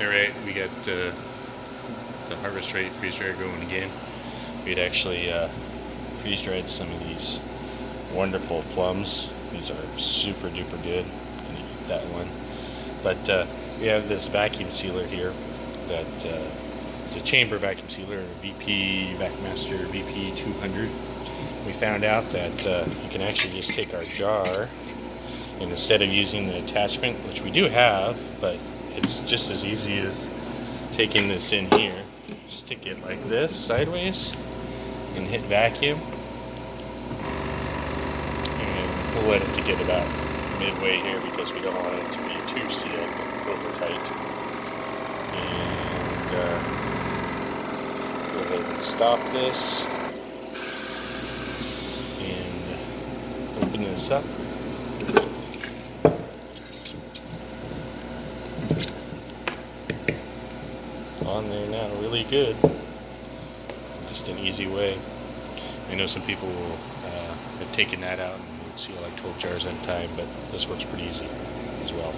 Alright, we got the harvest rate freeze dryer going again. We'd actually freeze dried some of these wonderful plums. These are super duper good. Gonna eat that one. But we have this vacuum sealer here that is a chamber vacuum sealer, a VacMaster Vp200. We found out that you can actually just take our jar, and instead of using the attachment, which we do have, but it's just as easy as taking this in here, stick it like this sideways and hit vacuum, and we'll let it to get about midway here because we don't want it to be too sealed over tight. And go ahead and stop this and open this up. On there now, really good. Just an easy way. I know some people will have taken that out and would seal like 12 jars at a time, but this works pretty easy as well.